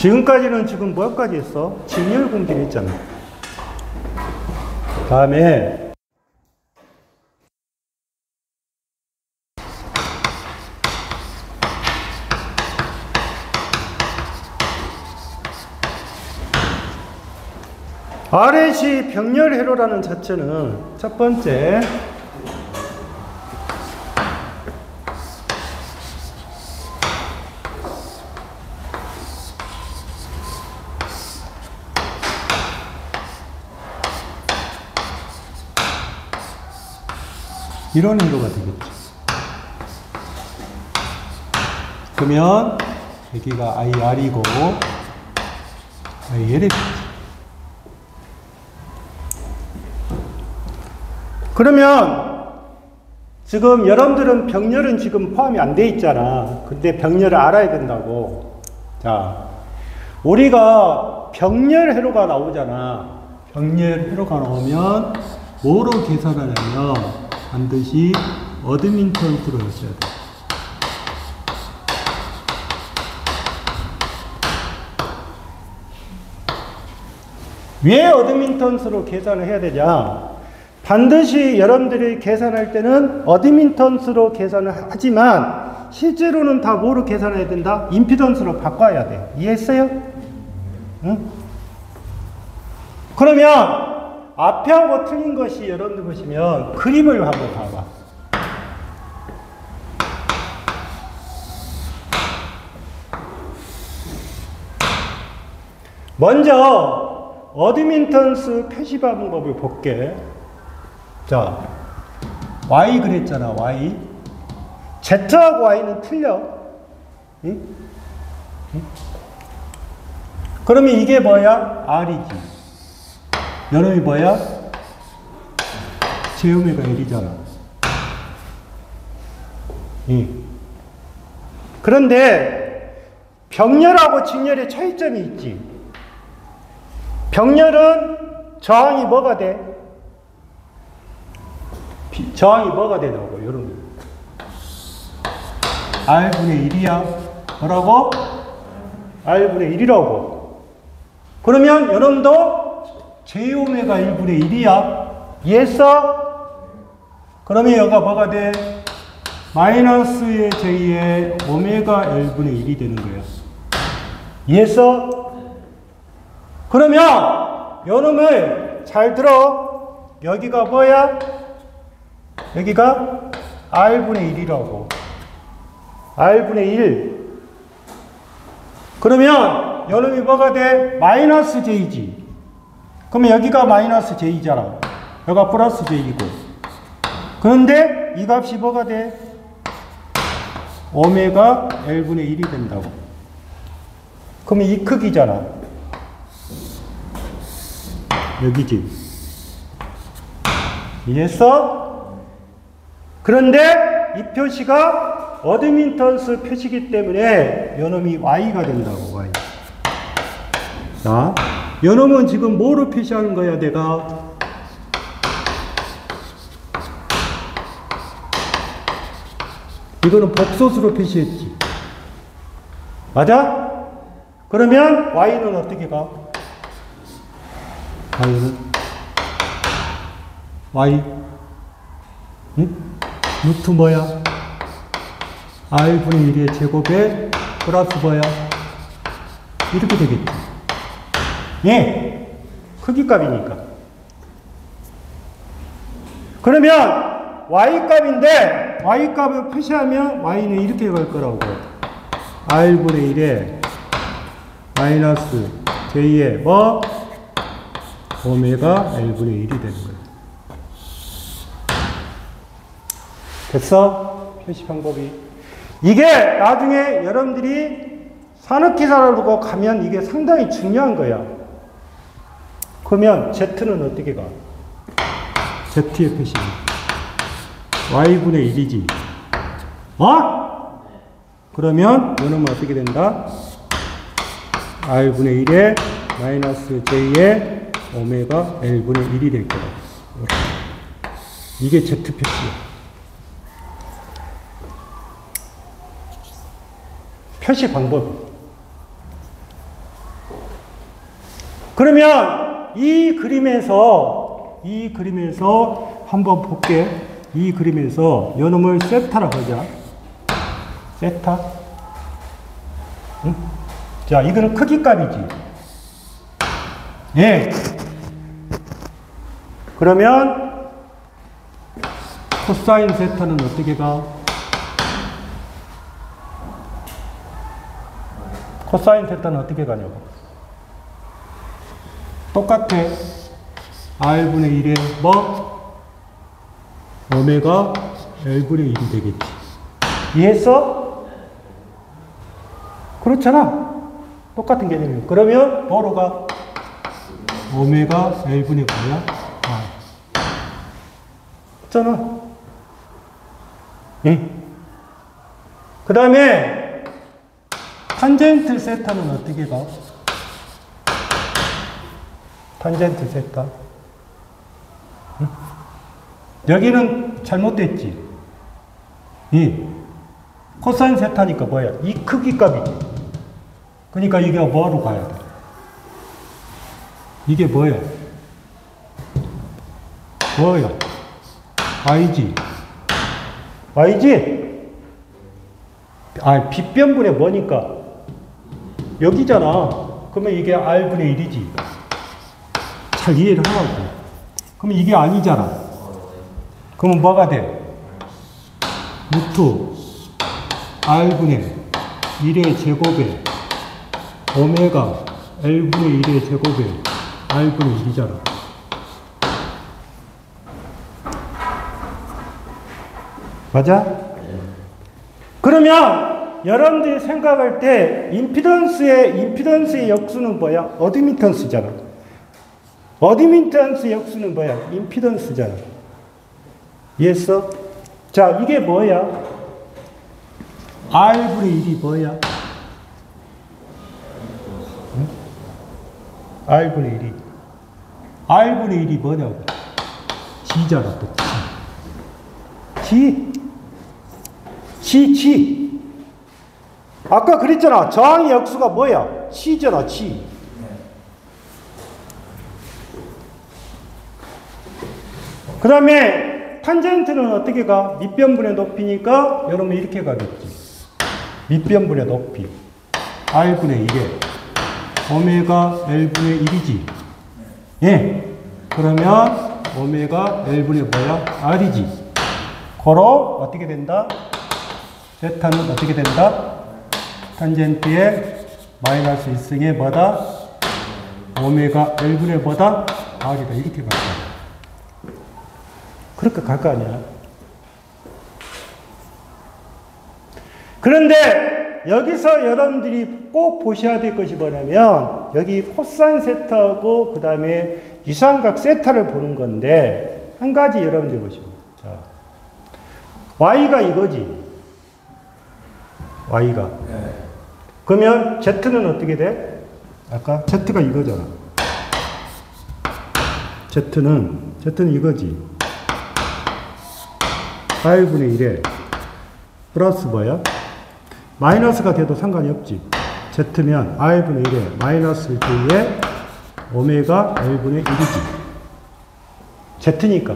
지금까지는 지금 뭐까지 했어? 직렬 공제를 했잖아. 다음에 RNC 병렬회로라는 자체는 첫 번째 이런 회로가 되겠죠. 그러면 여기가 IR이고 IL이 되겠죠. 그러면 지금 여러분들은 병렬은 지금 포함이 안 돼 있잖아. 근데 병렬을 알아야 된다고. 자, 우리가 병렬 회로가 나오잖아. 병렬 회로가 나오면 뭐로 계산하냐면 반드시 어드민턴 수로 했어야 돼. 왜 어드민턴 수로 계산을 해야 되냐? 반드시 여러분들이 계산할 때는 어드민턴스로 계산을 하지만 실제로는 다 뭐로 계산해야 된다? 임피던스로 바꿔야 돼. 이해했어요? 응? 그러면 앞에 하고 틀린 것이 여러분들 보시면 그림을 한번 봐봐. 먼저 어드민턴스 표시 방법을 볼게. 자, Y 그랬잖아, Y. Z하고 Y는 틀려. 응? 응? 그러면 이게 뭐야? R이지. 여름이 뭐야? J오메가 1이잖아. 응. 그런데 병렬하고 직렬의 차이점이 있지. 병렬은 저항이 뭐가 돼? 저항이 뭐가 되냐고, 여러분. R분의 1이야. 뭐라고? R분의 1이라고. 그러면 여러분도 J오메가 1분의 1이야. 이해했어? 그러면 여기가 뭐가 돼? 마이너스의 J의 오메가 L분의 1이 되는 거야. 이해했어? 그러면 여러분을 잘 들어. 여기가 뭐야? 여기가 R분의 1이라고. R분의 1. 그러면 여름이 뭐가 돼? 마이너스 J지. 그러면 여기가 마이너스 J잖아. 여기가 플러스 J이고. 그런데 이 값이 뭐가 돼? 오메가 L분의 1이 된다고. 그러면 이 크기잖아. 여기지. 이해했어? 그런데 이 표시가 어드민턴스 표시이기 때문에 요놈이 Y가 된다고. Y. 자, 요놈은 지금 뭐로 표시하는 거야, 내가? 이거는 복소수로 표시했지. 맞아? 그러면 Y는 어떻게 가? Y는? Y. 응? 루트 뭐야? R분의 1의 제곱에 플러스 뭐야? 이렇게 되겠지. 예. 크기값이니까. 그러면 Y값인데 Y값을 표시하면 Y는 이렇게 갈 거라고. R분의 1에 마이너스 J의 뭐? 오메가 L분의 1이 되는 거야. 됐어? 표시 방법이. 이게 나중에 여러분들이 산업기사로 가면 이게 상당히 중요한 거야. 그러면 Z는 어떻게 가? Z의 표시. Y분의 1이지. 어? 그러면 이놈은 어떻게 된다? R분의 1에 마이너스 J의 오메가 L분의 1이 될 거다. 이게 Z 표시야. 표시 방법. 그러면 이 그림에서 한번 볼게. 이 그림에서 요놈을 세타라고 하자. 세타. 응? 자, 이거는 크기 값이지. 예. 그러면 코사인 세타는 어떻게 가? 코사인 세타는 어떻게 가냐고. 똑같아. R분의 1에 뭐? 오메가 L분의 1이 되겠지. 이해했어? 그렇잖아. 똑같은 개념이에요. 그러면 뭐로 가? 오메가 L분의 뭐야? 있잖아. 예. 그 다음에 탄젠트 세타는 어떻게 가? 탄젠트 세타. 응? 여기는 잘못됐지. 코사인 세타니까 뭐야? 이 크기 값이지. 그러니까 이게 뭐로 가야 돼? 이게 뭐야? 뭐야? Y지. Y지? 아, 빗변분의 뭐니까? 여기잖아. 그러면 이게 R분의 1이지. 잘 이해를 하라고. 그러면 이게 아니잖아. 그러면 뭐가 돼? 루트 R분의 1의 제곱에 오메가 L분의 1의 제곱에 R분의 1이잖아. 맞아? 그러면 여러분들이 생각할 때 임피던스의 역수는 뭐야? 어드미턴스잖아. 어드미턴스 역수는 뭐야? 임피던스잖아. 이해했어? 자, 이게 뭐야? R분의 1이 뭐야? 응? R분의 1이. R분의 1이 뭐냐고? G잖아, 또. G. G. 아까 그랬잖아. 저항의 역수가 뭐야? C잖아, C. 그 다음에 탄젠트는 어떻게 가? 밑변분의 높이니까 여러분 이렇게 가겠지. 밑변분의 높이. R분의 1에 오메가 L분의 1이지. 예. 그러면 오메가 L분의 뭐야? R이지. 고로 어떻게 된다? 세타는 어떻게 된다? 탄젠트의 마이너스 1승의 뭐다? 오메가 L분의 뭐다? R이다. 이렇게 갈 거야. 그렇게 갈 거 아니야. 그런데 여기서 여러분들이 꼭 보셔야 될 것이 뭐냐면 여기 코사인 세타하고 그 다음에 유사각 세타를 보는 건데 한 가지 여러분들이 보시면 자, Y가 이거지. Y가. 그러면 Z는 어떻게 돼? 아까 Z가 이거잖아. Z는 이거지. R분의 1에 플러스 뭐야? 마이너스가 돼도 상관이 없지. Z면 R분의 1에 마이너스 2에 오메가 L분의 1이지. Z니까.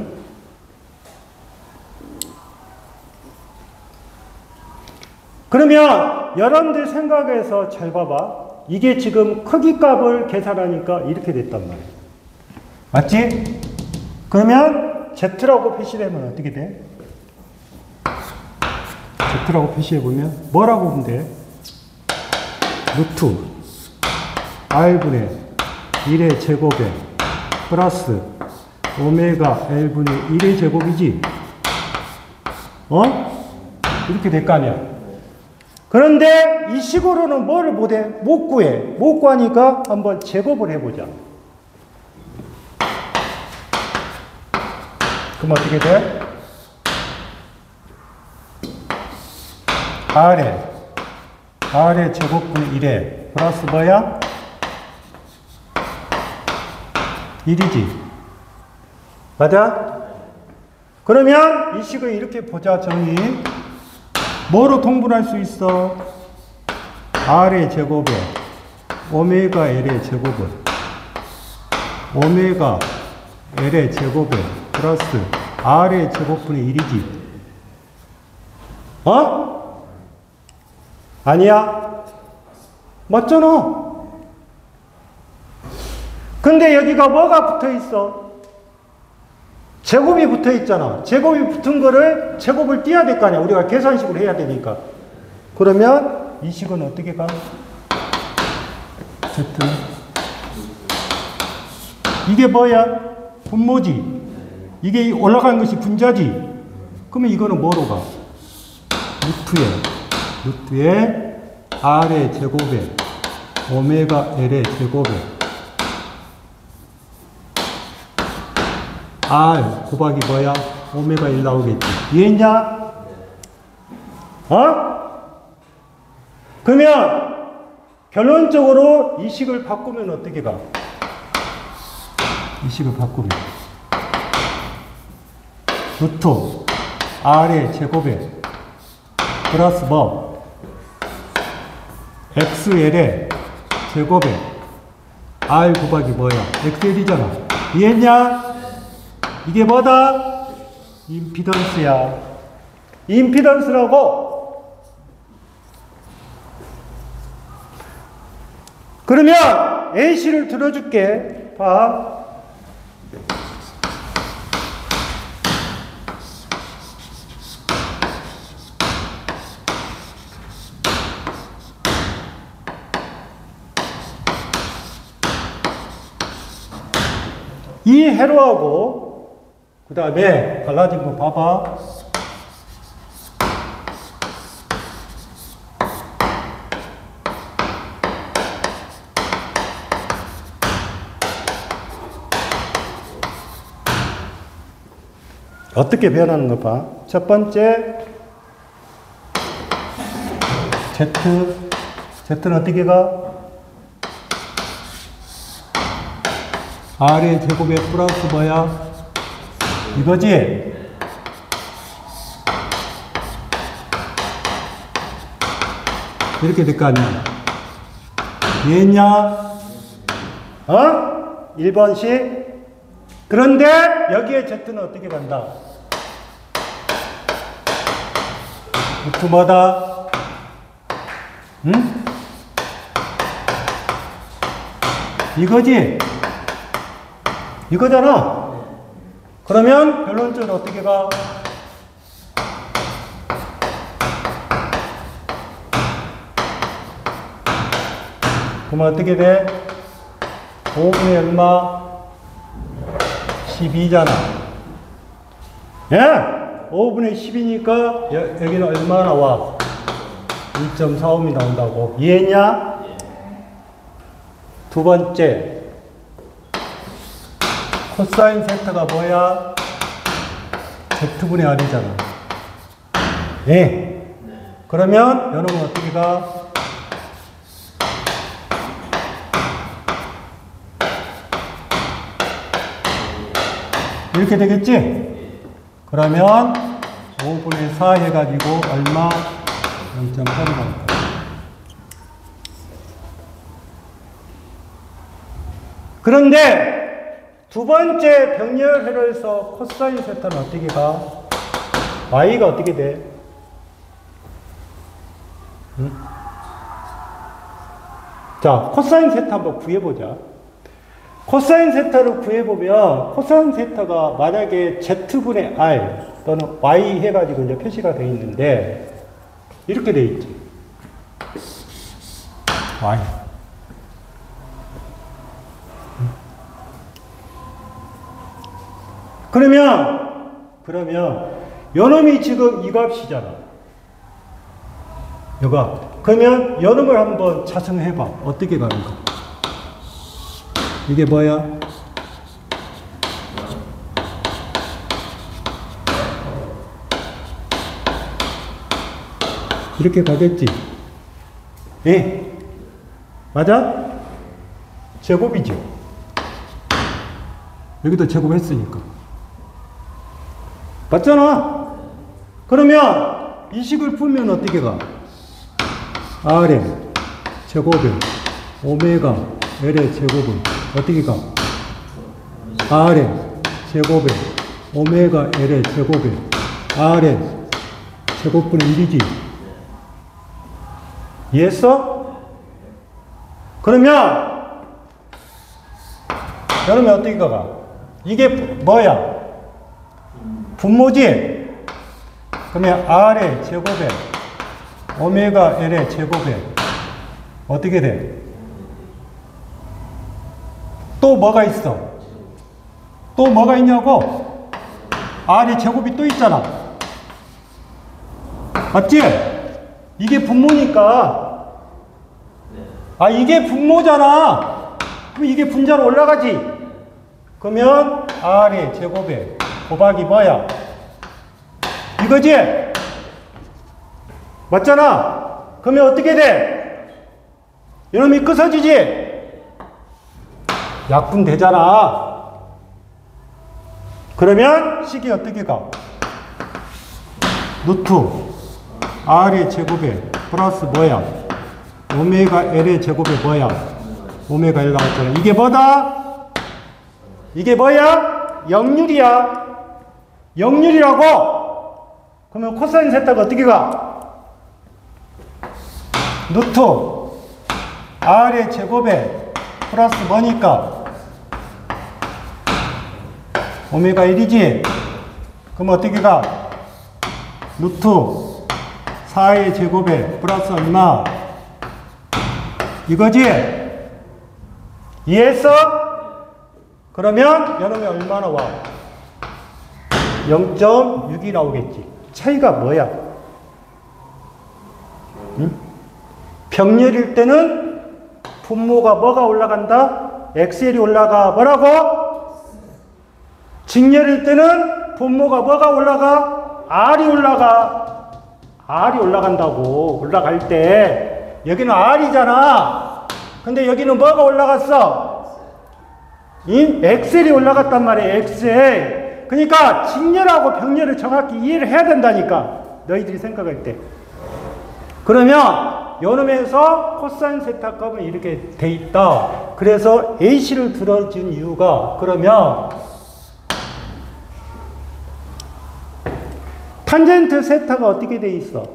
그러면 여러분들 생각해서 잘 봐봐. 이게 지금 크기 값을 계산하니까 이렇게 됐단 말이야. 맞지? 그러면 Z라고 표시되면 어떻게 돼? Z라고 표시해보면 뭐라고 보면 돼? 루트 R분의 1의 제곱에 플러스 오메가 L분의 1의 제곱이지? 이렇게 될 거 아니야. 그런데 이 식으로는 뭐를 못해? 못 구해. 못 구하니까 한번 제곱을 해보자. 그럼 어떻게 돼? R의 제곱분의 1에 플러스 뭐야? 1이지. 맞아? 그러면 이 식을 이렇게 보자. 정의. 뭐로 통분할 수 있어? R의 제곱에 오메가 L의 제곱을 오메가 L의 제곱에 플러스 R의 제곱분의 1이지. 어? 아니야? 맞잖아. 근데 여기가 뭐가 붙어 있어? 제곱이 붙어 있잖아. 제곱이 붙은 거를 제곱을 띄어야 될 거 아니야. 우리가 계산식으로 해야 되니까. 그러면 이 식은 어떻게 가? Z는? 이게 뭐야? 분모지. 이게 올라간 것이 분자지. 그러면 이거는 뭐로 가? 루트에 R의 제곱에 오메가 L의 제곱에 R 곱하기 뭐야? 오메가 1 나오겠지. 이해했냐? 어? 그러면 결론적으로 이 식을 바꾸면 어떻게 가? 이 식을 바꾸면 루트 R의 제곱에 플러스 뭐 XL의 제곱에 R 곱하기 뭐야? XL이잖아. 이해했냐? 이게 뭐다? 임피던스야. 임피던스라고. 그러면 AC를 들어줄게. 봐. 이 회로하고 그 다음에 갈라진 거 봐봐. 어떻게 변하는 거 봐. 첫 번째 Z는 어떻게 가? R의 제곱에 플러스 뭐야? 이거지? 이렇게 될 거 아니야? 이해했냐? 어? 1번씩. 그런데 여기에 Z는 어떻게 간다? 루트 뭐다? 응? 이거지? 이거잖아. 그러면 결론적으로 어떻게 가? 그러면 어떻게 돼? 5분의 얼마? 12잖아. 예? 5분의 10이니까 여기는 얼마 나와? 1.45이 나온다고. 이해했냐? 두 번째. 코사인 세타가 뭐야? Z분의 R이잖아. 예. 그러면 여러분 어떻게 가? 이렇게 되겠지? 그러면 5분의 4 해가지고 얼마? 0.8이 나온다. 그런데 두 번째 병렬회로에서 코사인 세타는 어떻게 가? y가 어떻게 돼? 응? 자, 코사인 세타 한번 구해보자. 코사인 세타를 구해보면 코사인 세타가 만약에 Z분의 R 또는 Y 해가지고 이제 표시가 되어 있는데 이렇게 되어 있지. Y. 그러면 요놈이 지금 이 값이잖아. 요거. 그러면 요놈을 한번 자성해봐. 어떻게 가는가? 이게 뭐야? 이렇게 가겠지? 예. 맞아? 제곱이죠. 여기도 제곱했으니까. 맞잖아? 그러면 이 식을 풀면 어떻게 가? RM 제곱에 오메가 L의 제곱은 어떻게 가? R의 제곱에 오메가 L의 제곱에 R의 제곱분의 1이지. 이해했어? 그러면 여러분 어떻게 가? 이게 뭐야? 분모지? 그러면 R의 제곱에 오메가 L의 제곱에 어떻게 돼? 또 뭐가 있어? 또 뭐가 있냐고? R의 제곱이 또 있잖아. 맞지? 이게 분모니까. 아, 이게 분모잖아. 그럼 이게 분자로 올라가지. 그러면 R의 제곱에 곱하기 뭐야? 이거지? 맞잖아. 그러면 어떻게 돼? 이놈이 끄서지지? 약분 되잖아. 그러면 식이 어떻게 가? 루트 R의 제곱에 플러스 뭐야? 오메가 L의 제곱에 뭐야? 오메가 L 나왔잖아. 이게 뭐다? 이게 뭐야? 역률이야. 역률이라고. 그러면 코사인 세타가 어떻게 가? 루트 R의 제곱에 플러스 뭐니까? 오메가 1이지? 그럼 어떻게 가? 루트 4의 제곱에 플러스 얼마? 이거지? 이해했어? 그러면 여름에 얼마나 와? 0.6이 나오겠지. 차이가 뭐야? 응? 병렬일 때는 분모가 뭐가 올라간다? XL이 올라가. 뭐라고? 직렬일 때는 분모가 뭐가 올라가? R이 올라가. R이 올라간다고. 올라갈 때 여기는 R이잖아. 근데 여기는 뭐가 올라갔어? XL이 올라갔단 말이야. XL. 그러니까 직렬하고 병렬을 정확히 이해를 해야 된다니까. 너희들이 생각할 때. 그러면 요놈에서 코사인 세타 값은 이렇게 돼 있다. 그래서 A씨를 들어준 이유가 그러면 탄젠트 세타가 어떻게 돼 있어?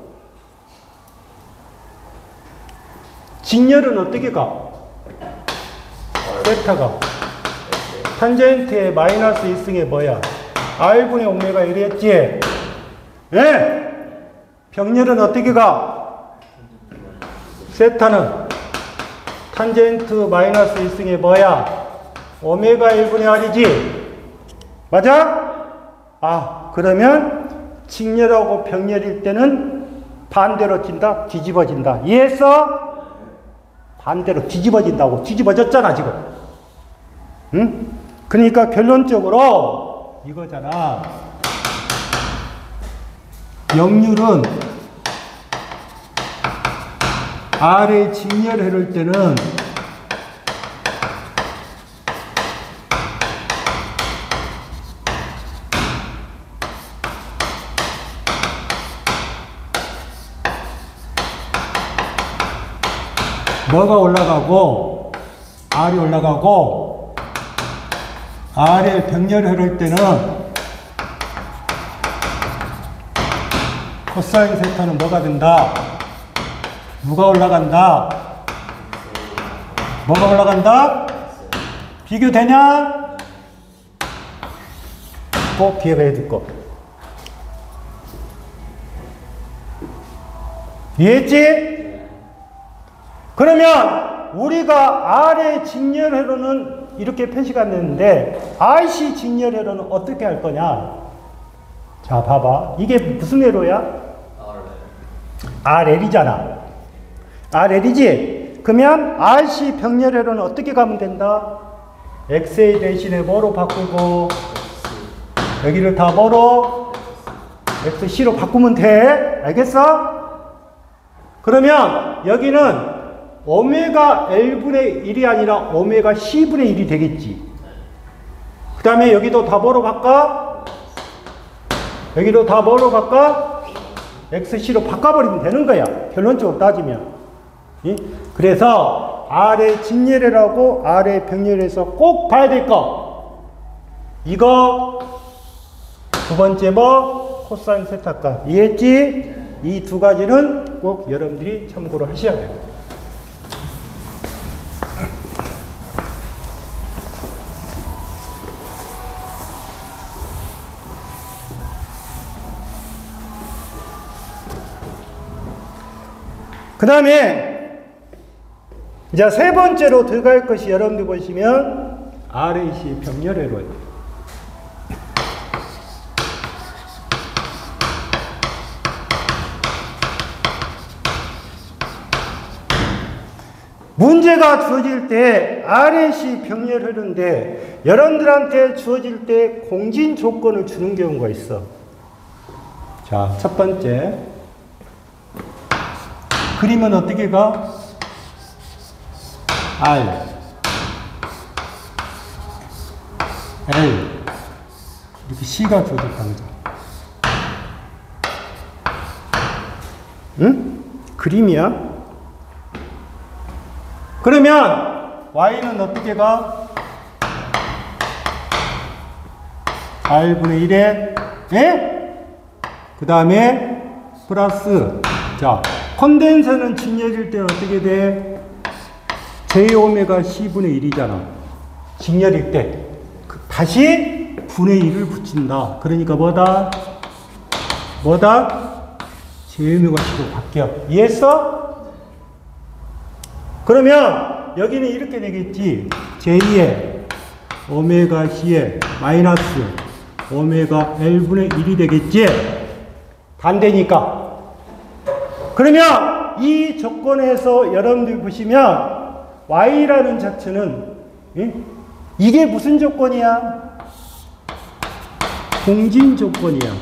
직렬은 어떻게 가? 세타가 탄젠트의 마이너스 1승에 뭐야? R분의 오메가 1이었지? 예? 병렬은 어떻게 가? 세타는 탄젠트 마이너스 1승에 뭐야? 오메가 1분의 R이지? 맞아? 아, 그러면 직렬하고 병렬일 때는 반대로 찐다? 뒤집어진다. 이해했어? 반대로 뒤집어진다고. 뒤집어졌잖아, 지금. 응? 그러니까 결론적으로 이거잖아. 역률은 R의 직렬해를 때는 뭐가 올라가고 R이 올라가고 R의 병렬을 흐를 때는 코사인 세타는 뭐가 된다? 누가 올라간다? 뭐가 올라간다? 비교되냐? 꼭 기억해 둘 거. 이해했지? 그러면 우리가 R의 직렬회로는 이렇게 표시가 되는데 RC 직렬회로는 어떻게 할 거냐? 자, 봐봐. 이게 무슨 회로야? RL이잖아. RL이지? 그러면 RC 병렬회로는 어떻게 가면 된다? XA 대신에 뭐로 바꾸고 여기를 다 뭐로? XC로 바꾸면 돼. 알겠어? 그러면 여기는 오메가 L분의 1이 아니라 오메가 C분의 1이 되겠지. 그 다음에 여기도 다 뭐로 바꿔? 여기도 다 뭐로 바꿔? XC로 바꿔버리면 되는 거야. 결론적으로 따지면. 그래서 R의 직렬회라고 R의 병렬에서 꼭 봐야 될 거. 이거 두 번째 뭐 코사인 세타값 이해했지? 이 두 가지는 꼭 여러분들이 참고를 하셔야 돼요. 그 다음에 이제 세 번째로 들어갈 것이 여러분들 보시면 RAC 병렬회로예요. 문제가 주어질 때 RAC 병렬회로인데 여러분들한테 주어질 때 공진 조건을 주는 경우가 있어. 자, 첫 번째 그림은 어떻게 가? R, L 이렇게 C가 주어졌다는 거죠. 응? 그림이야? 그러면 Y는 어떻게 가? R분의 1에 그 다음에 플러스 자 컨덴서는 직렬일 때는 어떻게 돼? J오메가 C분의 1이잖아. 직렬일 때 다시 분의 1을 붙인다. 그러니까 뭐다? J오메가 C로 바뀌어. 이해했어? 그러면 여기는 이렇게 되겠지. J의 오메가 C의 마이너스 오메가 L분의 1이 되겠지. 반대니까. 그러면 이 조건에서 여러분들이 보시면 Y라는 자체는 이게 무슨 조건이야? 공진 조건이야.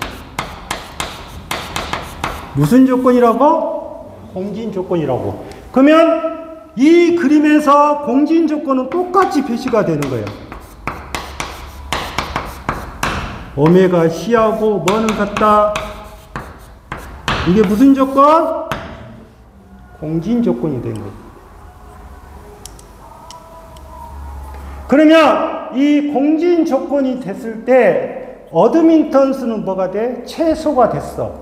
무슨 조건이라고? 공진 조건이라고. 그러면 이 그림에서 공진 조건은 똑같이 표시가 되는 거예요. 오메가 C하고 뭐는 같다? 이게 무슨 조건? 공진 조건이 된 거예요. 그러면 이 공진 조건이 됐을 때 어드민턴스는 뭐가 돼? 최소가 됐어.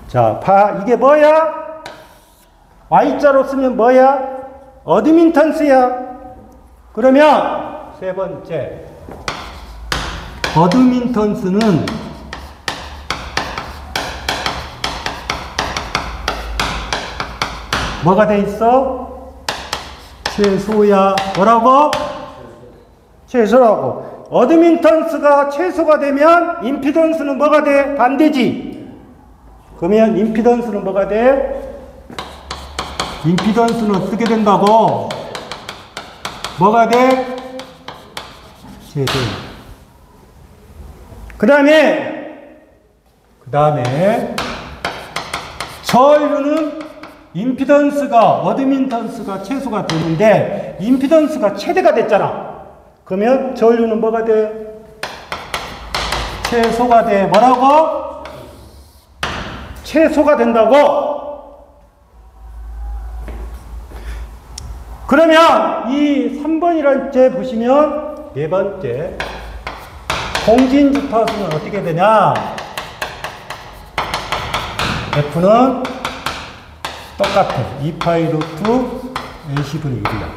자, 봐. 이게 뭐야? Y자로 쓰면 뭐야? 어드민턴스야. 그러면 세 번째 어드민턴스는 뭐가 돼 있어? 최소야. 뭐라고? 최소라고. 어드민턴스가 최소가 되면 임피던스는 뭐가 돼? 반대지. 그러면 임피던스는 뭐가 돼? 임피던스는 어떻게 된다고? 뭐가 돼? 제곱. 그 다음에 저율은 임피던스가 어드민턴스가 최소가 되는데 임피던스가 최대가 됐잖아. 그러면 저율은 뭐가 돼? 최소가 돼. 뭐라고? 최소가 된다고? 그러면 이 3번이라는 제 보시면 네 번째 공진 주파수는 어떻게 되냐? F는 똑같아. 2파이 루트 AC분의 1이야.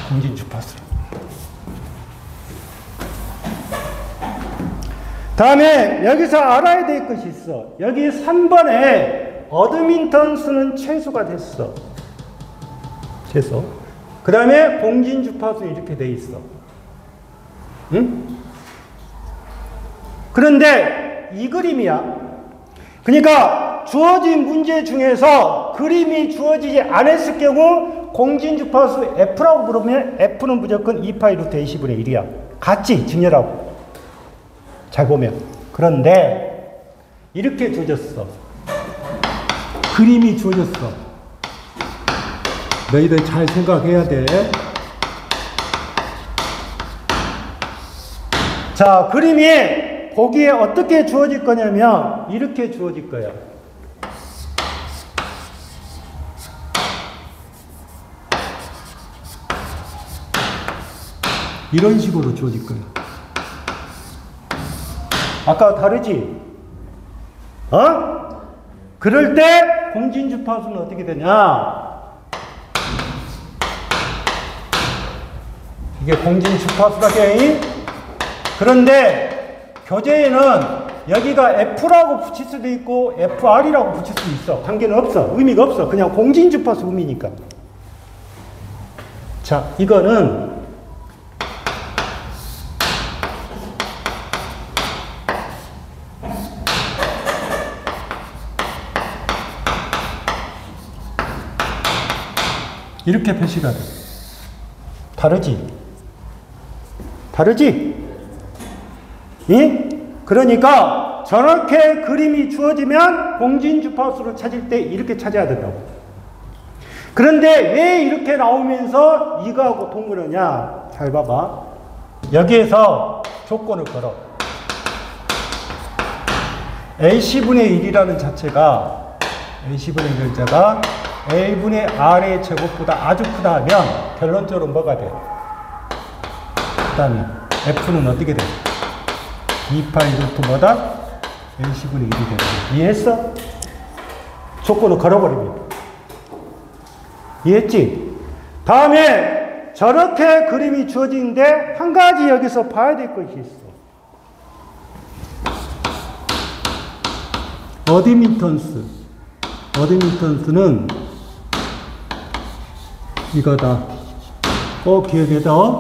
공진 주파수. 다음에 여기서 알아야 될 것이 있어. 여기 3번에 어드민턴스는 최소가 됐어. 최소. 그 다음에 공진 주파수는 이렇게 돼 있어. 응? 그런데 이 그림이야. 그러니까 주어진 문제 중에서 그림이 주어지지 않았을 경우 공진 주파수 F라고 부르면 F는 무조건 2파이 루트 AC분의 1이야. 같이 직렬하고. 잘 보면. 그런데 이렇게 주어졌어. 그림이 주어졌어. 너희들 잘 생각해야 돼. 자, 그림이 보기에 어떻게 주어질 거냐면 이렇게 주어질 거야. 이런 식으로 주어질 거야. 아까 다르지? 어? 그럴 때 공진주파수는 어떻게 되냐? 이게 공진주파수다, 게임. 그런데 교재에는 여기가 F라고 붙일 수도 있고 FR이라고 붙일 수도 있어. 관계는 없어. 의미가 없어. 그냥 공진주파수 의미니까. 자, 이거는 이렇게 표시가 돼. 다르지? 다르지? 이? 그러니까 저렇게 그림이 주어지면 공진주파수를 찾을 때 이렇게 찾아야 된다고. 그런데 왜 이렇게 나오면서 이거하고 동그러냐? 잘 봐봐. 여기에서 조건을 걸어. AC분의 1이라는 자체가 AC분의 1자가 A분의 R의 제곱보다 아주 크다 하면 결론적으로 뭐가 돼? 그 다음에 F는 어떻게 돼? 2파이 루트 뭐다? AC분의 1이 되는 거야. 이해했어? 조건을 걸어버립니다. 이해했지? 다음에 저렇게 그림이 주어지는데 한 가지 여기서 봐야 될 것이 있어. 어드미턴스. 어드미턴스는 이거다. 꼭 기억해둬.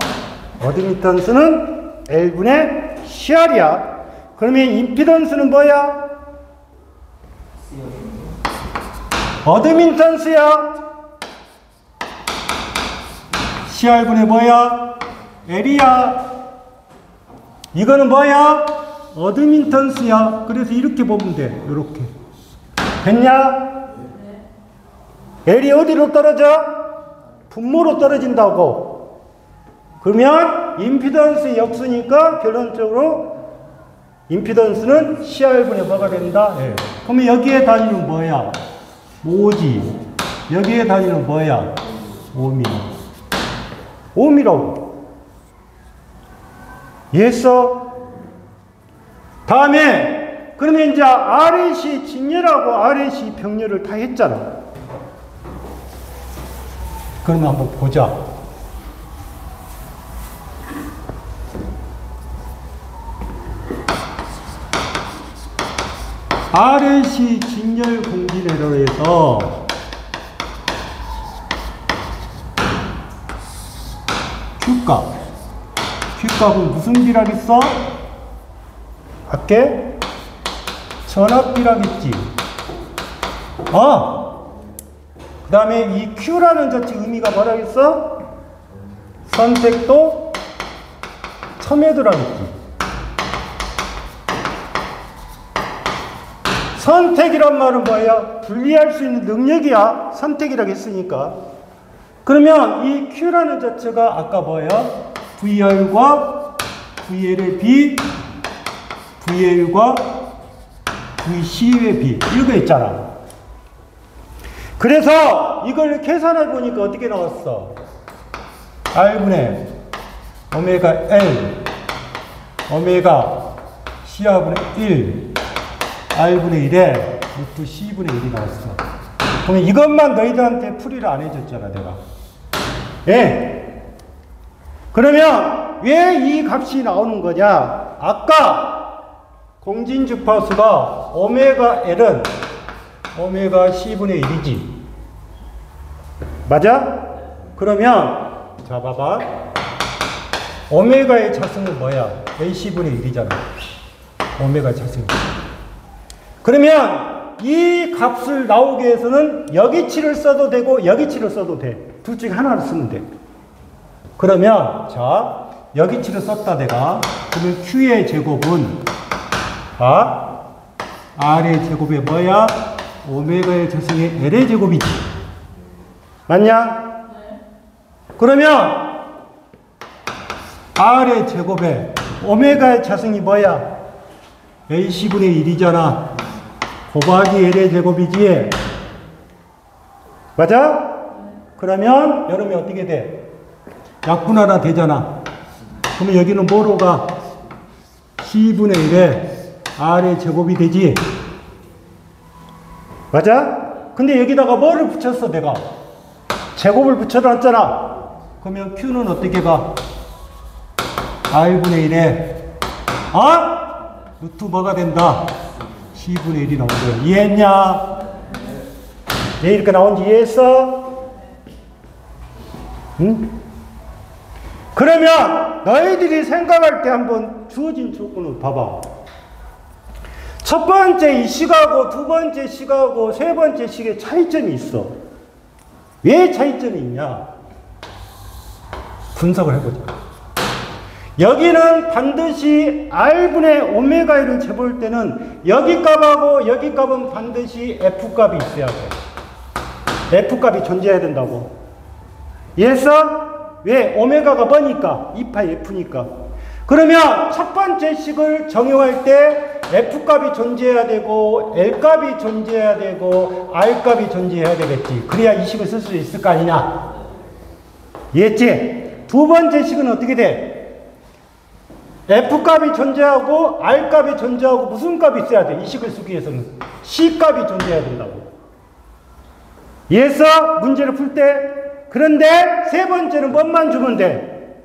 어드미턴스는 L분의 CR이야. 그러면 임피던스는 뭐야? 어드미턴스야. CR분의 뭐야? L이야. 이거는 뭐야? 어드미턴스야. 그래서 이렇게 보면 돼. 이렇게. 됐냐? L이 어디로 떨어져? 분모로 떨어진다고. 그러면 임피던스 역수니까 결론적으로 임피던스는 CR분의 뭐가 된다? 네. 그러면 여기에 단위는 뭐야? 5지. 여기에 단위는 뭐야? 5mm. 5mm라고. 이해했어? 다음에 그러면 이제 RAC 직렬하고 RAC 병렬을 다 했잖아. 그러면 한번 보자. RAC 직렬 공진회로 해서 Q값은 무슨 비라겠어? 밖에 전압비라겠지. 그 다음에 이 Q라는 자체 의미가 뭐라겠어? 선택도 첨예도라겠지. 선택이란 말은 뭐야? 분리할 수 있는 능력이야. 선택이라고 했으니까. 그러면 이 Q라는 자체가 아까 뭐야? VR과 VL의 B, VL과 VC의 B 이렇게 있잖아. 그래서 이걸 계산해 보니까 어떻게 나왔어? R분의 오메가 L 오메가 Cr분의 1 R분의 1에 루트 C분의 1이 나왔어. 그러면 이것만 너희들한테 풀이를 안 해줬잖아 내가. 예. 그러면 왜 이 값이 나오는 거냐? 아까 공진주파수가 오메가 L은 오메가 C분의 1이지. 맞아? 그러면 자 봐봐. 오메가의 자승은 뭐야? AC분의 1이잖아. 오메가 자승. 그러면 이 값을 나오게 해서는 여기치를 써도 되고 여기치를 써도 돼. 둘 중에 하나를 쓰면 돼. 그러면 자 여기치를 썼다 내가. 그러면 Q의 제곱은 R의 제곱이 뭐야? 오메가의 자승의 L의 제곱이지. 맞냐? 네. 그러면 R의 제곱에 오메가의 자승이 뭐야? AC분의 1이잖아. 곱하기 L의 제곱이지. 맞아? 그러면 여름에 어떻게 돼? 약분하나 되잖아. 그러면 여기는 뭐로 가? C분의 1에 R의 제곱이 되지. 맞아? 근데 여기다가 뭐를 붙였어, 내가? 제곱을 붙여놨잖아. 그러면 Q는 어떻게 가? R분의 1에, 루트 뭐가 된다? C분의 1이 나온 거야. 이해했냐? 왜 이렇게 나온지 이해했어? 응? 그러면 너희들이 생각할 때 한번 주어진 조건을 봐봐. 첫 번째 이 식하고 두 번째 식하고 세 번째 식에 차이점이 있어. 왜 차이점이 있냐? 분석을 해보자. 여기는 반드시 R분의 오메가 1을 재볼 때는 여기 값하고 여기 값은 반드시 F값이 있어야 돼. F값이 존재해야 된다고. 이해했어? 왜? 오메가가 뭐니까? 2파이 F니까. 그러면 첫 번째 식을 정의할 때 F값이 존재해야 되고 L값이 존재해야 되고 R값이 존재해야 되겠지. 그래야 이 식을 쓸 수 있을 거 아니냐? 이해했지? 두 번째 식은 어떻게 돼? F값이 존재하고 R값이 존재하고 무슨 값이 있어야 돼? 이 식을 쓰기 위해서는 C값이 존재해야 된다고. 이해했어? 문제를 풀 때. 그런데 세 번째는 뭐만 주면 돼?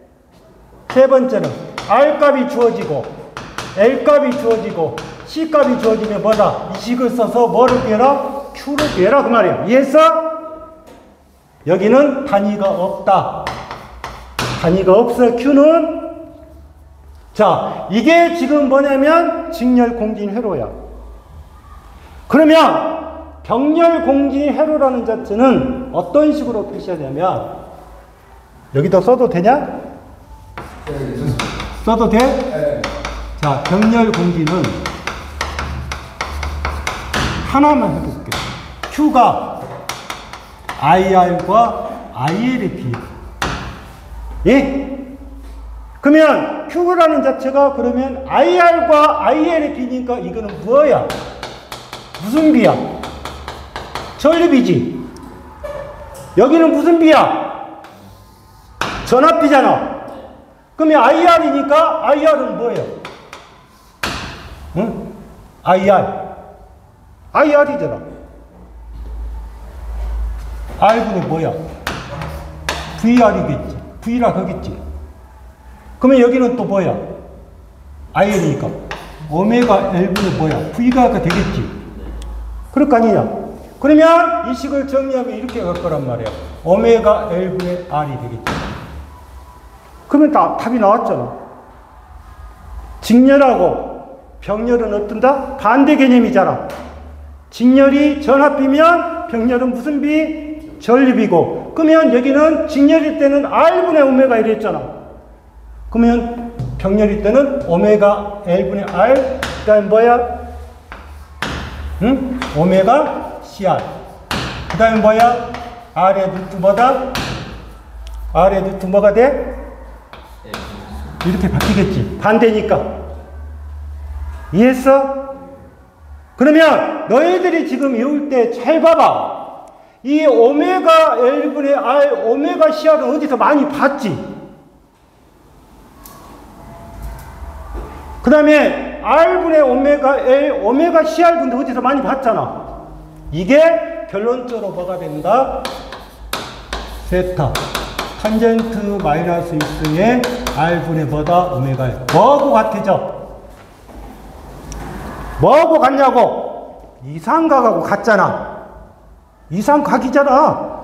세 번째는 R값이 주어지고 L값이 주어지고 C값이 주어지면 뭐다? 이 식을 써서 뭐를 구해라? Q를 구해라 그 말이야. 이해했어? 여기는 단위가 없다. 단위가 없어. Q는. 자, 이게 지금 뭐냐면 직렬공진회로야. 그러면 병렬공진회로라는 자체는 어떤 식으로 표시하냐면 여기다 써도 되냐? 써도 돼? 네. 자, 병렬공진은 하나만 해볼게. Q가 IR과 IL의 비례. 예? 그러면 Q라는 자체가 그러면 IR과 IL의 비니까 이거는 뭐야? 무슨 비야? 전립이지. 여기는 무슨 비야? 전압비잖아. 그러면 IR이니까 IR은 뭐예요? 응? IR이잖아. R분이 뭐야? VR이겠지. V라 그겠지. 그러면 여기는 또 뭐야? IL이니까 오메가 L분이 뭐야? V가 되겠지. 그럴 거 아니냐? 그러면 이 식을 정리하면 이렇게 갈 거란 말이야. 오메가 L분의 R이 되겠지. 그러면 답이 나왔잖아. 직렬하고 병렬은 어떤다? 반대 개념이잖아. 직렬이 전압비면 병렬은 무슨 비? 전립이고. 그러면 여기는 직렬일 때는 R분의 오메가 1이 했잖아. 그러면 병렬일 때는 오메가 L분의 R, 그 다음에 뭐야? 응? 오메가 CR. 그 다음에 뭐야? R의 루트 뭐다? R의 루트 뭐가 돼? 이렇게 바뀌겠지. 반대니까. 이해했어? 그러면 너희들이 지금 외울 때 잘 봐봐. 이 오메가 L분의 R, 오메가 CR은 어디서 많이 봤지? 그 다음에 R분의 오메가 L, 오메가 CR분도 어디서 많이 봤잖아. 이게 결론적으로 뭐가 된다? 세타. 탄젠트 마이너스 1승의 R분의 뭐다? 오메가 L. 뭐하고 같아져? 뭐하고 같냐고? 이상각하고 같잖아. 이상각이잖아.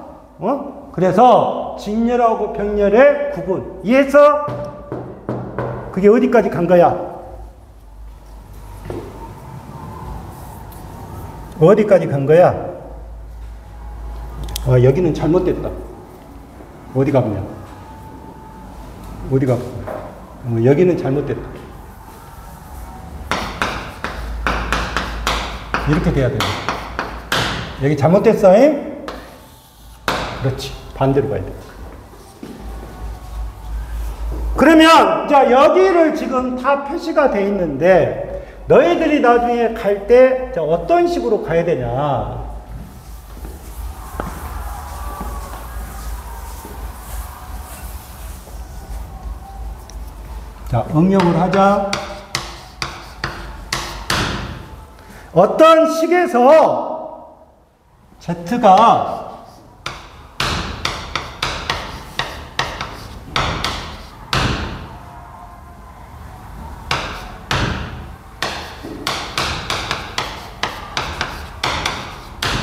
그래서 직렬하고 병렬의 구분. 이해했어? 그게 어디까지 간 거야? 어디까지 간 거야? 여기는 잘못됐다. 어디 가보냐? 어디 가보? 여기는 잘못됐다. 이렇게 돼야 돼. 여기 잘못됐어, 잉? 그렇지. 반대로 가야 돼. 그러면, 자, 여기를 지금 다 표시가 돼 있는데, 너희들이 나중에 갈 때, 자, 어떤 식으로 가야 되냐? 자, 응용을 하자. 어떤 식에서 Z가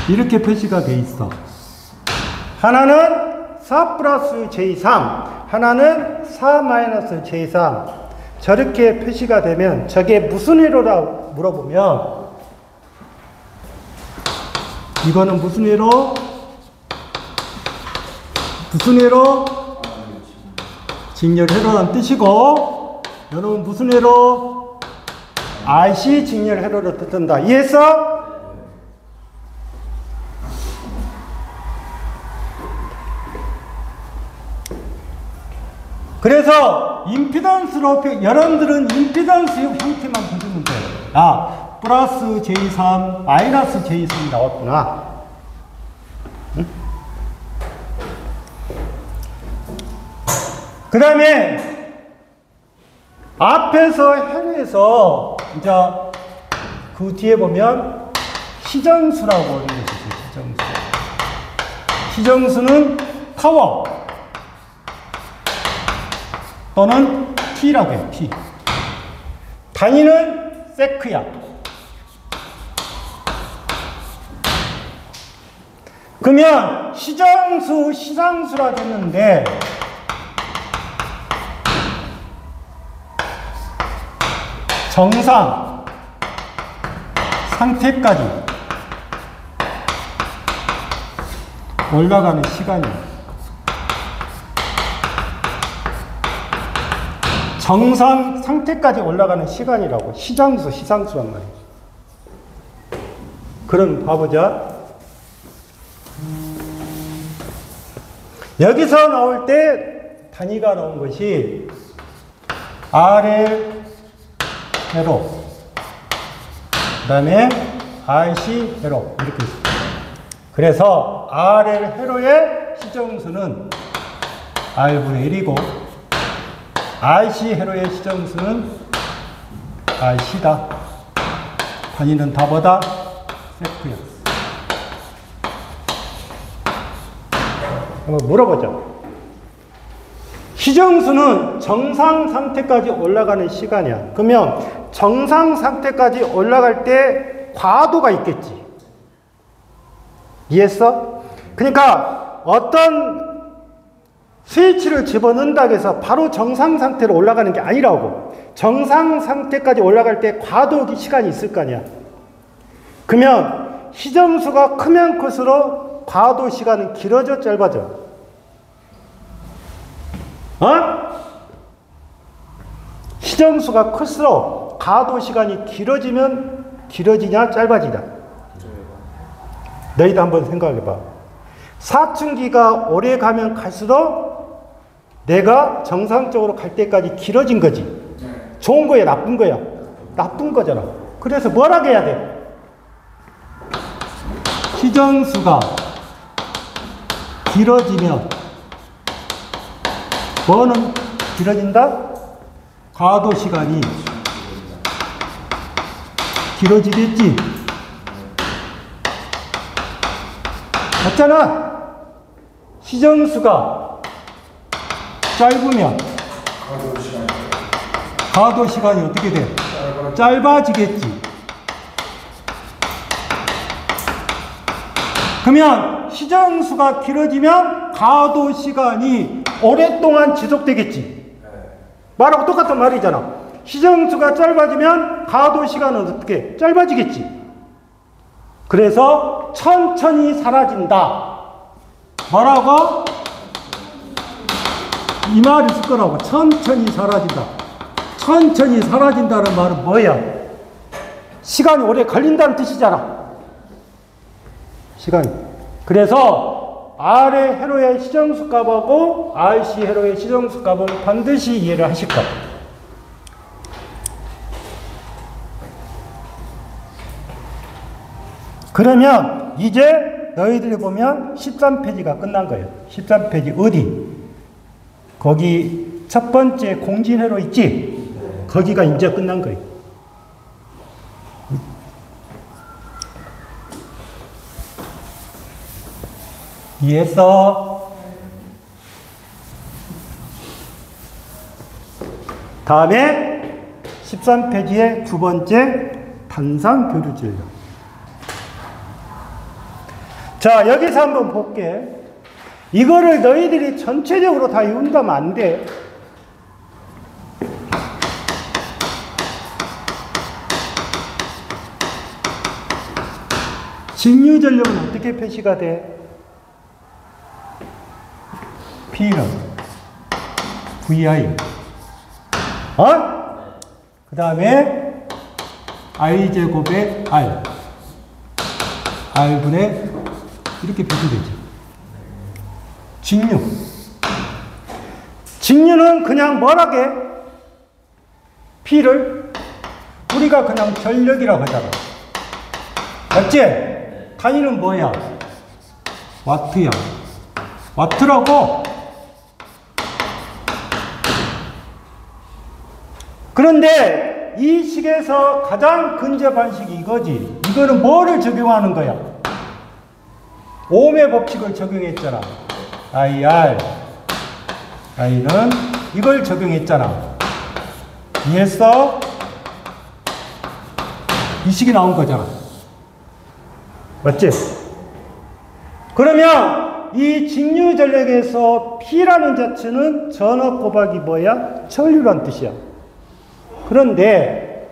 이렇게 표시가 돼 있어. 하나는 4 플러스 J3, 하나는 4 마이너스 J3. 저렇게 표시가 되면 저게 무슨 회로라 물어보면 이거는 무슨 회로? 무슨 회로? 직렬 회로라는 뜻이고, 이놈은 무슨 회로? RC 직렬 회로를 뜻한다. 이해했어? 그래서 임피던스로 여러분들은 임피던스 형태만 보시면 돼요. 아, 플러스 J3, 마이너스 J3이 나왔구나. 응? 그 다음에 앞에서 해로에서 이제 그 뒤에 보면 시정수라고 하는 것이 있어요. 시정수. 시정수는 파워 또는 T라고 해요. T. 단위는 세크야. 그러면 시정수, 시상수라 했는데 정상 상태까지 올라가는 시간이에요. 정상 상태까지 올라가는 시간이라고. 시장수, 시상수란 말이에요. 그럼 봐보자. 여기서 나올 때 단위가 나온 것이 RL 회로, 그 다음에 RC 회로 이렇게 있어요. 그래서 RL 회로의 시정수는 R분의 1이고 RC 회로의 시정수는 RC다. 단위는 다보다 세크야. 한번 물어보자. 시정수는 정상 상태까지 올라가는 시간이야. 그러면 정상 상태까지 올라갈 때 과도가 있겠지. 이해했어? 그러니까 어떤 스위치를 집어넣는다고 해서 바로 정상 상태로 올라가는 게 아니라고. 정상 상태까지 올라갈 때 과도 시간이 있을 거 아니야. 그러면 시정수가 크면 클수록 과도 시간은 길어져, 짧아져? 시정수가 클수록 과도 시간이 길어지냐, 짧아지냐? 너희도 한번 생각해봐. 사춘기가 오래 가면 갈수록 내가 정상적으로 갈 때까지 길어진 거지. 좋은 거야, 나쁜 거야? 나쁜 거잖아. 그래서 뭐라고 해야 돼? 시정수가 길어지면 뭐는 길어진다? 과도 시간이 길어지겠지. 맞잖아. 시정수가 짧으면 과도 시간이 어떻게 돼? 짧아지겠지. 그러면 시정수가 길어지면 과도 시간이 오랫동안 지속되겠지. 말하고 똑같은 말이잖아. 시정수가 짧아지면 과도 시간은 어떻게? 짧아지겠지. 그래서 천천히 사라진다. 뭐라고? 이 말이 있을 거라고. 천천히 사라진다. 천천히 사라진다는 말은 뭐야? 시간이 오래 걸린다는 뜻이잖아. 시간이. 그래서 R의 회로의 시정수 값하고 RC 회로의 시정수 값은 반드시 이해를 하실 거야. 그러면 이제 너희들이 보면 13페이지가 끝난 거예요. 13페이지 어디? 거기 첫 번째 공진회로 있지? 거기가 이제 끝난 거예요. 이해했어? 다음에 13페이지의 두 번째 단상 교류 전력. 자, 여기서 한번 볼게. 이거를 너희들이 전체적으로 다 외운다면 안 돼. 직류 전력은 어떻게 표시가 돼? P는 VI. 그 다음에 I제곱의 R. R분의 이렇게 표시되죠. 직류. 직류는 그냥 뭐라게? P를 우리가 그냥 전력이라고 하잖아. 맞지? 단위는 뭐야? 와트야. 와트라고. 그런데 이 식에서 가장 근접 반식이 이거지. 이거는 뭐를 적용하는 거야? 오음의 법칙을 적용했잖아. IR. I는 이걸 적용했잖아. 이해했어? 이 식이 나온 거잖아. 맞지? 그러면 이 직류 전력에서 P라는 자체는 전압 곱하기 뭐야? 전류란 뜻이야. 그런데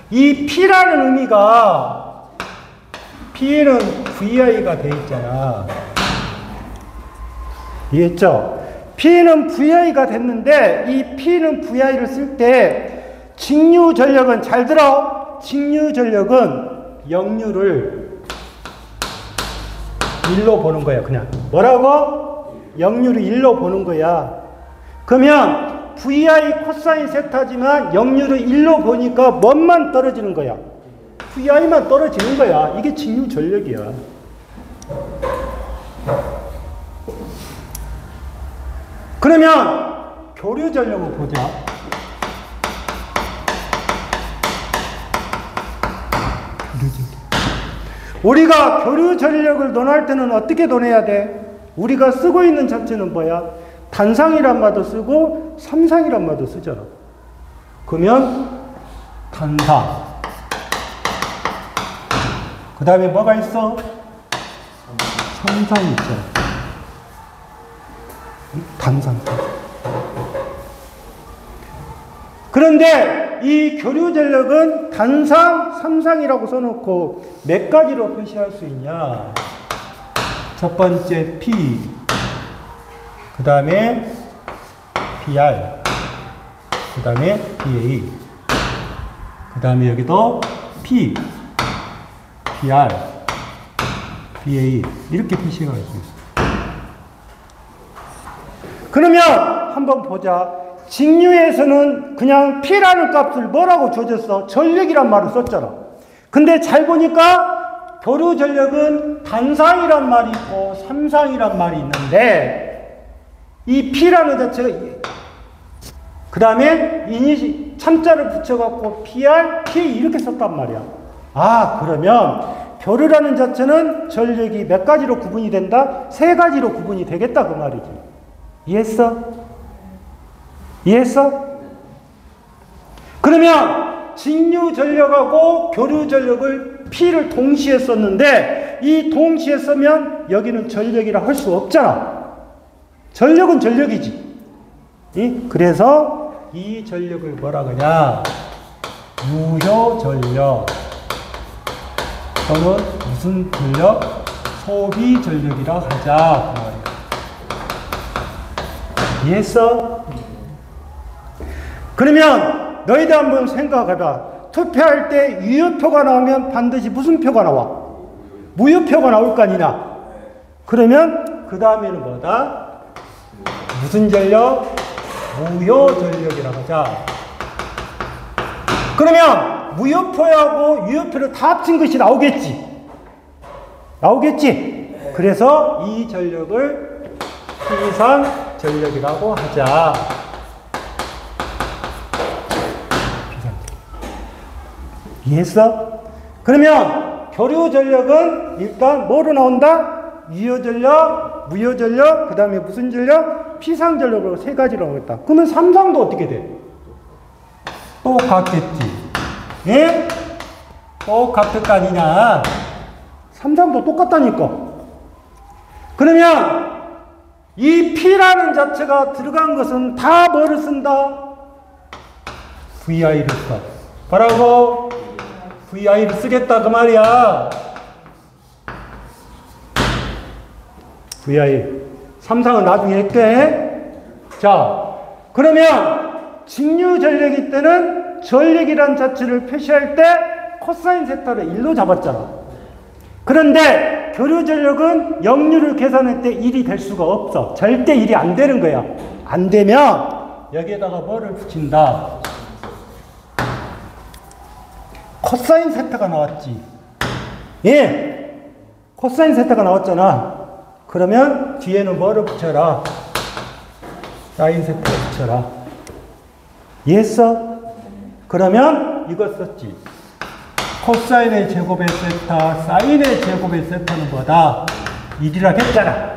이 P라는 의미가 P는 VI가 돼 있잖아. 이해했죠? P는 VI가 됐는데 이 P는 VI를 쓸 때 직류 전력은 잘 들어. 직류 전력은 역류를 1로 보는 거야. 그냥 뭐라고? 역류를 1로 보는 거야. 그러면 VI 코사인 세타지만 역류를 1로 보니까 뭐만 떨어지는 거야? VI만 떨어지는 거야. 이게 직류 전력이야. 그러면 교류 전력을 보자. 우리가 교류 전력을 논할 때는 어떻게 논해야 돼? 우리가 쓰고 있는 자체는 뭐야? 단상이란 말도 쓰고 삼상이란 말도 쓰잖아. 그러면 단상. 그 다음에 뭐가 있어? 삼상이 있잖아. 단상. 그런데 이 교류 전력은 단상, 삼상이라고 써놓고 몇 가지로 표시할 수 있냐? 첫 번째 P, 그 다음에 PR, 그 다음에 PA, 그 다음에 여기도 P, PR, PA 이렇게 표시가 할 수 있어요. 그러면 한번 보자. 직류에서는 그냥 P라는 값을 뭐라고 줘줬어? 전력이란 말을 썼잖아. 근데 잘 보니까 교류 전력은 단상이란 말이 있고 삼상이란 말이 있는데 이 P라는 자체가 그 다음에 이니 참자를 붙여갖고 PR, PA 이렇게 썼단 말이야. 아, 그러면 교류라는 자체는 전력이 몇 가지로 구분이 된다? 세 가지로 구분이 되겠다 그 말이지. 이해했어? 이해했어? 그러면 직류 전력하고 교류 전력을 P를 동시에 썼는데 이 동시에 쓰면 여기는 전력이라 할 수 없잖아. 전력은 전력이지. 그래서 이 전력을 뭐라 그러냐? 유효 전력 또는 무슨 전력? 소비 전력이라 하자. 이해했어? 그러면 너희들 한번 생각해봐. 투표할 때 유효표가 나오면 반드시 무슨 표가 나와? 무효표가 나올 거 아니냐? 그러면 그 다음에는 뭐다? 무슨 전력? 무효 전력이라고 하자. 그러면 무효표하고 유효표를 다 합친 것이 나오겠지? 나오겠지? 그래서 이 전력을 P상 전력이라고 하자. 이해했어? 그러면 교류 전력은 일단 뭐로 나온다? 유효전력, 무효전력, 그 다음에 무슨 전력? 피상전력으로 세 가지로 하겠다. 그러면 삼성도 어떻게 돼? 똑같겠지. 예? 똑같을 거 아니냐. 삼성도 똑같다니까. 그러면 이 P라는 자체가 들어간 것은 다 뭐를 쓴다? VI를 써. 뭐라고? VI를 쓰겠다 그 말이야. VI. 삼성은 나중에 할게. 자, 그러면 직류 전력일 때는 전력이란 자체를 표시할 때 코사인 세타를 1로 잡았잖아. 그런데 교류 전력은 역류를 계산할 때 1이 될 수가 없어. 절대 1이 안 되는 거야. 안 되면 여기에다가 뭐를 붙인다? 코사인 세타가 나왔지. 예. 코사인 세타가 나왔잖아. 그러면 뒤에는 뭐를 붙여라? 사인 세타를 붙여라. 이해했어? 그러면 이거 썼지. 코사인의 제곱의 세타, 사인의 제곱의 세타는 뭐다? 1이라 했잖아.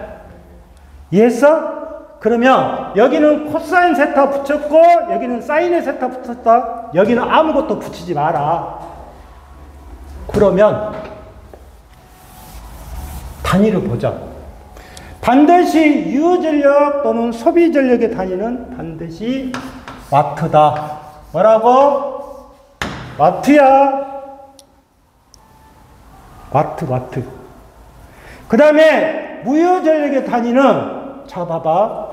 이해했어? 그러면 여기는 코사인 세타 붙였고 여기는 사인의 세타 붙였다. 여기는 아무것도 붙이지 마라. 그러면 단위를 보자. 반드시 유효전력 또는 소비전력의 단위는 반드시 와트다. 뭐라고? 와트야. 와트. 그 다음에 무효전력의 단위는 자 봐봐.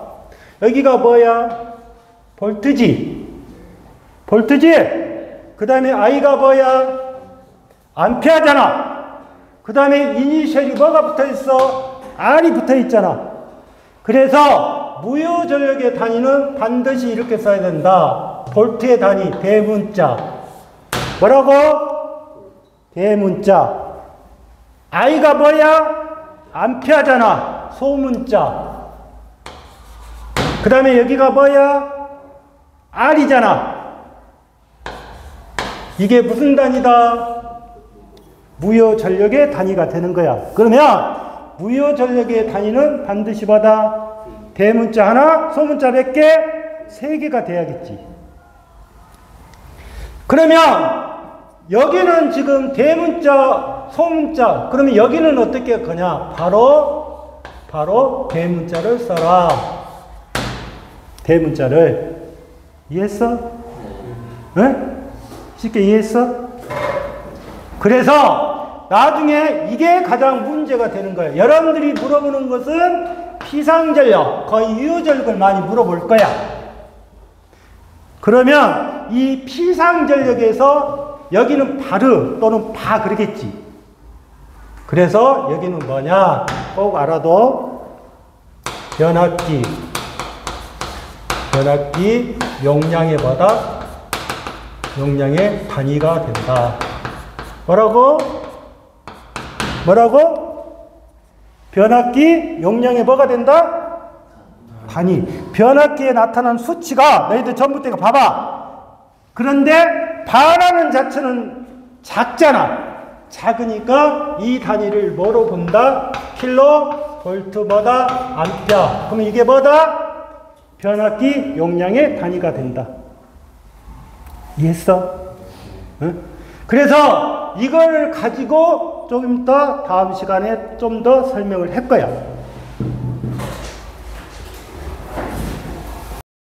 여기가 뭐야? 볼트지. 그 다음에 I가 뭐야? 암페어잖아. 그 다음에 이니셜이 뭐가 붙어있어? R이 붙어있잖아. 그래서 무효전력의 단위는 반드시 이렇게 써야 된다. 볼트의 단위 대문자. 뭐라고? 대문자. I가 뭐야? 암페어잖아. 소문자. 그 다음에 여기가 뭐야? R이잖아. 이게 무슨 단위다? 무효전력의 단위가 되는 거야. 그러면 무효전력의 단위는 반드시 뭐다? 대문자 하나, 소문자 몇 개? 3개가 돼야겠지. 그러면 여기는 지금 대문자, 소문자. 그러면 여기는 어떻게 할 거냐? 바로 대문자를 써라. 대문자를. 이해했어? 응? 쉽게 이해했어? 그래서 나중에 이게 가장 문제가 되는 거예요. 여러분들이 물어보는 것은 피상전력, 거의 유효전력을 많이 물어볼 거야. 그러면 이 피상전력에서 여기는 바르 또는 바 그러겠지. 그래서 여기는 뭐냐? 꼭 알아도 변압기 용량의 뭐다? 용량의 단위가 된다. 뭐라고? 변압기 용량의 뭐가 된다? 단위. 변압기에 나타난 수치가 너희들 전부 때가 봐봐. 그런데 바라는 자체는 작잖아. 작으니까 이 단위를 뭐로 본다? 킬로, 볼트 뭐다? 암페어. 그러면 이게 뭐다? 변압기 용량의 단위가 된다. 이해했어? 응? 그래서 이걸 가지고 좀 더 다음 시간에 좀 더 설명을 할 거야.